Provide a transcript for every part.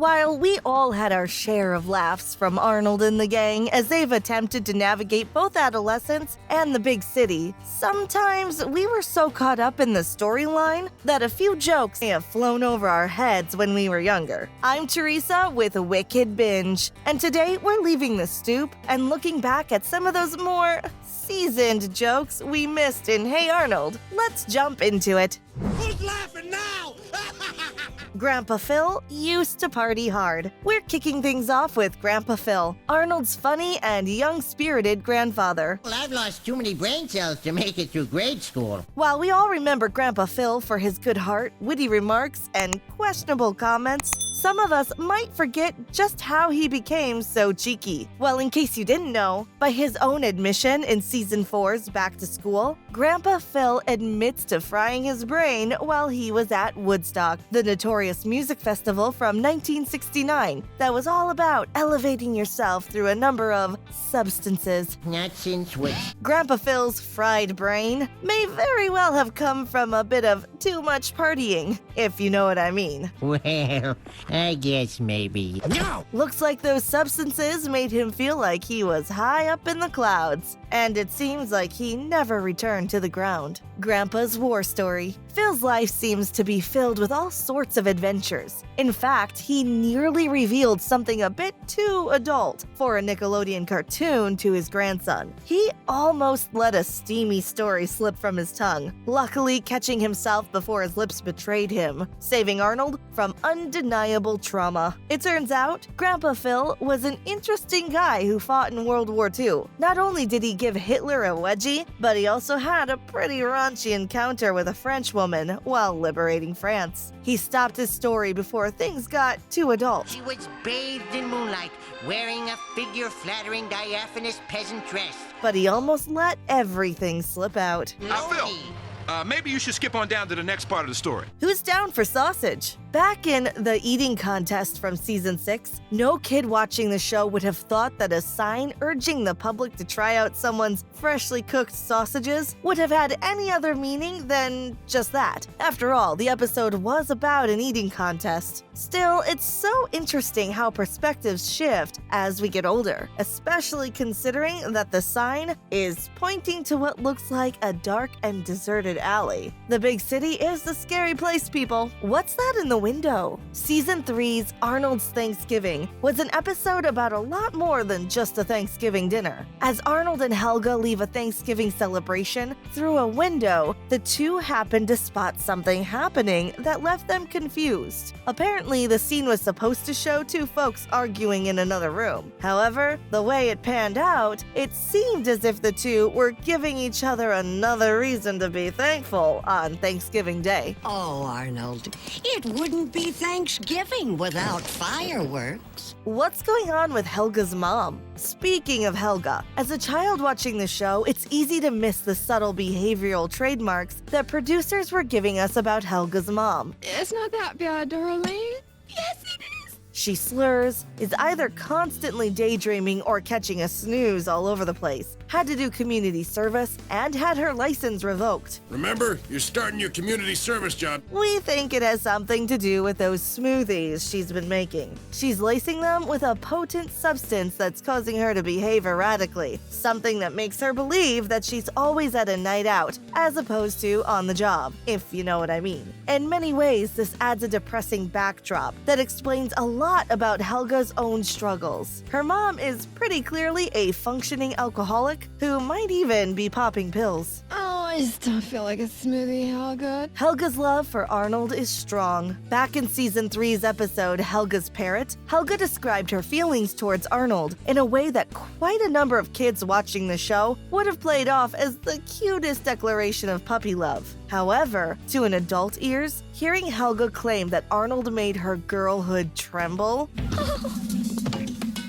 While we all had our share of laughs from Arnold and the gang as they've attempted to navigate both adolescence and the big city, sometimes we were so caught up in the storyline that a few jokes may have flown over our heads when we were younger. I'm Teresa with a Wicked Binge, and today we're leaving the stoop and looking back at some of those more seasoned jokes we missed in Hey Arnold. Let's jump into it. Who's laughing now? Grandpa Phil used to party hard. We're kicking things off with Grandpa Phil, Arnold's funny and young-spirited grandfather. Well, I've lost too many brain cells to make it through grade school. While we all remember Grandpa Phil for his good heart, witty remarks, and questionable comments, some of us might forget just how he became so cheeky. Well, in case you didn't know, by his own admission in Season 4's Back to School, Grandpa Phil admits to frying his brain while he was at Woodstock, the notorious music festival from 1969 that was all about elevating yourself through a number of substances. Not since which. Grandpa Phil's fried brain may very well have come from a bit of too much partying, if you know what I mean. Well, I guess maybe. No! Looks like those substances made him feel like he was high up in the clouds, and it seems like he never returned to the ground. Grandpa's war story. Phil's life seems to be filled with all sorts of adventures. In fact, he nearly revealed something a bit too adult for a Nickelodeon cartoon to his grandson. He almost let a steamy story slip from his tongue, luckily catching himself before his lips betrayed him, saving Arnold from undeniable trauma. It turns out, Grandpa Phil was an interesting guy who fought in World War II. Not only did he give Hitler a wedgie, but he also had a pretty raunchy encounter with a French woman while liberating France. He stopped his story before things got too adult. She was bathed in moonlight, wearing a figure-flattering diaphanous peasant dress. But he almost let everything slip out. Phil, maybe you should skip on down to the next part of the story. Who's down for sausage? Back in the eating contest from Season 6, no kid watching the show would have thought that a sign urging the public to try out someone's freshly cooked sausages would have had any other meaning than just that. After all, the episode was about an eating contest. Still, it's so interesting how perspectives shift as we get older, especially considering that the sign is pointing to what looks like a dark and deserted alley. The big city is the scary place, people. What's that in the window? Season 3's Arnold's Thanksgiving was an episode about a lot more than just a Thanksgiving dinner. As Arnold and Helga leave a Thanksgiving celebration through a window, the two happen to spot something happening that left them confused. Apparently, the scene was supposed to show two folks arguing in another room. However, the way it panned out, it seemed as if the two were giving each other another reason to be thankful on Thanksgiving Day. Oh, Arnold, it wouldn't be Thanksgiving without fireworks. What's going on with Helga's mom? Speaking of Helga, as a child watching the show, it's easy to miss the subtle behavioral trademarks that producers were giving us about Helga's mom. It's not that bad, darling. Yes, it is. She slurs, is either constantly daydreaming or catching a snooze all over the place, had to do community service, and had her license revoked. Remember, you're starting your community service job. We think it has something to do with those smoothies she's been making. She's lacing them with a potent substance that's causing her to behave erratically, something that makes her believe that she's always at a night out, as opposed to on the job, if you know what I mean. In many ways, this adds a depressing backdrop that explains a lot about Helga's own struggles. Her mom is pretty clearly a functioning alcoholic who might even be popping pills. Oh, I still feel like a smoothie. How good? Helga's love for Arnold is strong. Back in Season 3's episode, Helga's Parrot, Helga described her feelings towards Arnold in a way that quite a number of kids watching the show would have played off as the cutest declaration of puppy love. However, to an adult ears, hearing Helga claim that Arnold made her girlhood tremble,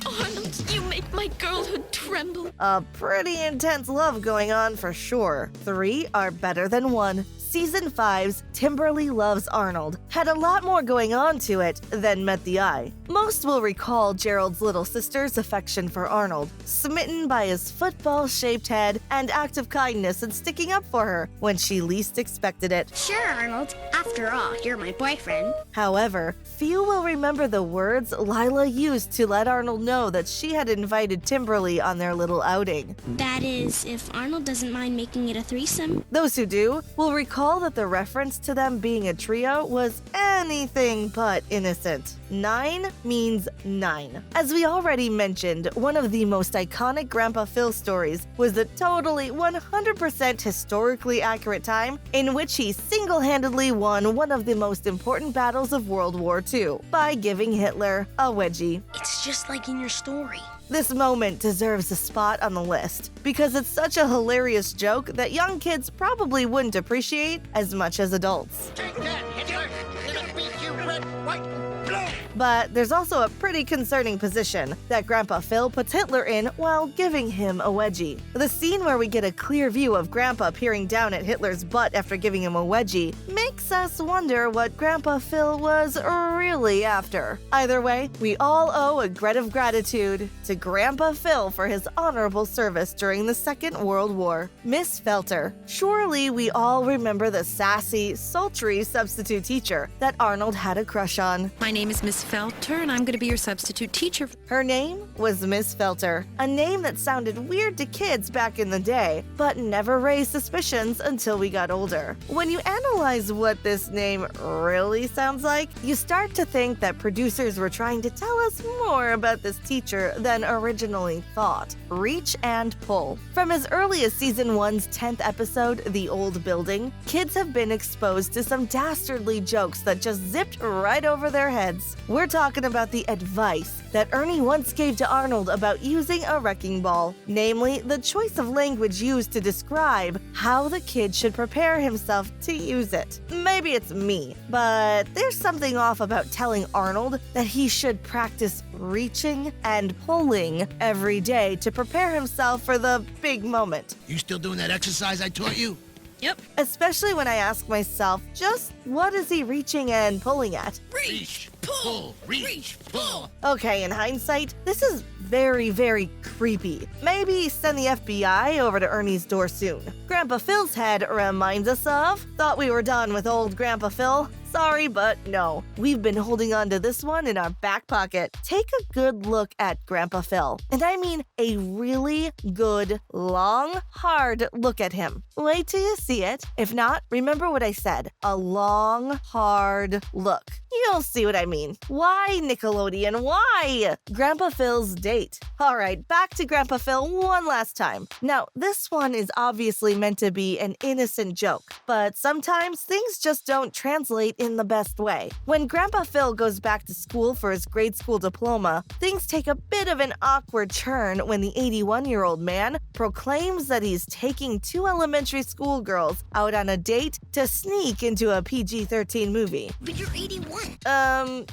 Arnold, you make my girlhood tremble. a pretty intense love going on for sure. 3 are better than 1. Season 5's Timberly Loves Arnold had a lot more going on to it than met the eye. Most will recall Gerald's little sister's affection for Arnold, smitten by his football-shaped head and act of kindness and sticking up for her when she least expected it. Sure, Arnold. After all, you're my boyfriend. However, few will remember the words Lila used to let Arnold know that she had invited Timberly on their little outing. That is, if Arnold doesn't mind making it a threesome. Those who do will recall that the reference to them being a trio was anything but innocent. 9 means 9. As we already mentioned, one of the most iconic Grandpa Phil stories was the totally 100% historically accurate time in which he single-handedly won one of the most important battles of World War II by giving Hitler a wedgie. It's just like in your story. This moment deserves a spot on the list because it's such a hilarious joke that young kids probably wouldn't appreciate as much as adults. Take that, Hitler! It'll beat you red, white, blue! But there's also a pretty concerning position that Grandpa Phil puts Hitler in while giving him a wedgie. The scene where we get a clear view of Grandpa peering down at Hitler's butt after giving him a wedgie makes us wonder what Grandpa Phil was really after. Either way, we all owe a debt of gratitude to Grandpa Phil for his honorable service during the Second World War. Miss Felter. Surely we all remember the sassy, sultry substitute teacher that Arnold had a crush on. My name is Miss Felter, and I'm going to be your substitute teacher. Her name was Miss Felter, a name that sounded weird to kids back in the day, but never raised suspicions until we got older. When you analyze what this name really sounds like, you start to think that producers were trying to tell us more about this teacher than originally thought. Reach and pull. From as early as season 1's 10th episode, The Old Building, kids have been exposed to some dastardly jokes that just zipped right over their heads. We're talking about the advice that Ernie once gave to Arnold about using a wrecking ball, namely the choice of language used to describe how the kid should prepare himself to use it. Maybe it's me, but there's something off about telling Arnold that he should practice reaching and pulling every day to prepare himself for the big moment. You still doing that exercise I taught you? Yep. Especially when I ask myself, just what is he reaching and pulling at? Reach, pull, reach, pull. Okay, in hindsight, this is very, very creepy. Maybe send the FBI over to Ernie's door soon. Grandpa Phil's head reminds us of, thought we were done with old Grandpa Phil. Sorry, but no. We've been holding on to this one in our back pocket. Take a good look at Grandpa Phil. And I mean a really good, long, hard look at him. Wait till you see it. If not, remember what I said. A long, hard look. You'll see what I mean. Why, Nickelodeon? Why? Grandpa Phil's date. All right, back to Grandpa Phil one last time. Now, this one is obviously meant to be an innocent joke, but sometimes things just don't translate in the best way. When Grandpa Phil goes back to school for his grade school diploma, things take a bit of an awkward turn when the 81-year-old man proclaims that he's taking 2 elementary school girls out on a date to sneak into a PG-13 movie. But you're 81.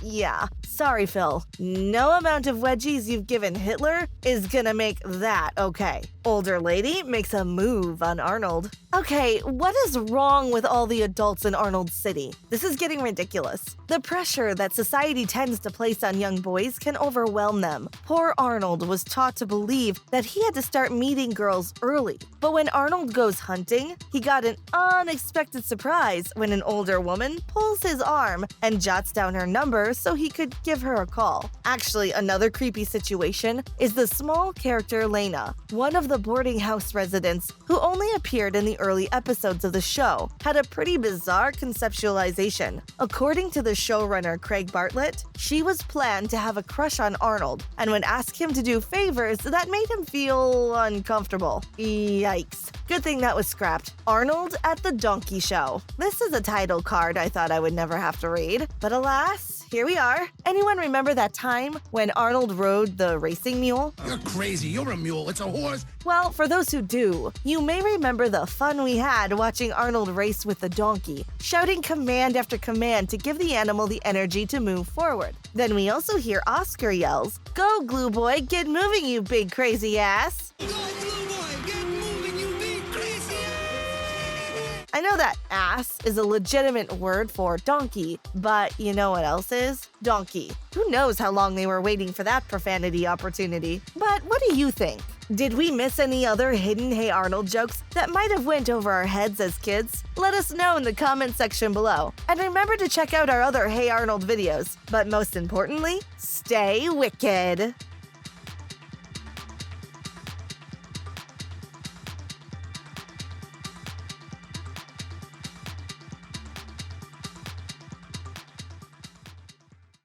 Yeah. Sorry, Phil. No amount of wedgies you've given Hitler is gonna make that okay. Older lady makes a move on Arnold. Okay, what is wrong with all the adults in Arnold's city? This is getting ridiculous. The pressure that society tends to place on young boys can overwhelm them. Poor Arnold was taught to believe that he had to start meeting girls early. But when Arnold goes hunting, he got an unexpected surprise when an older woman pulls his arm and jots down her number so he could give her a call. Actually, another creepy situation is the small character Lena, one of the boarding house residents who only appeared in the early episodes of the show, had a pretty bizarre conceptualization. According to the showrunner Craig Bartlett, she was planned to have a crush on Arnold, and would ask him to do favors that made him feel uncomfortable. Yikes. Good thing that was scrapped. Arnold at the Donkey Show. This is a title card I thought I would never have to read, but alas, here we are. Anyone remember that time when Arnold rode the racing mule? You're crazy. You're a mule. It's a horse. Well, for those who do, you may remember the fun we had watching Arnold race with the donkey, shouting command after command to give the animal the energy to move forward. Then we also hear Oscar yells, "Go, Glue Boy, get moving, you big crazy ass!" I know that ass is a legitimate word for donkey, but you know what else is? Donkey. Who knows how long they were waiting for that profanity opportunity? But what do you think? Did we miss any other hidden Hey Arnold jokes that might have went over our heads as kids? Let us know in the comment section below. And remember to check out our other Hey Arnold videos. But most importantly, stay wicked!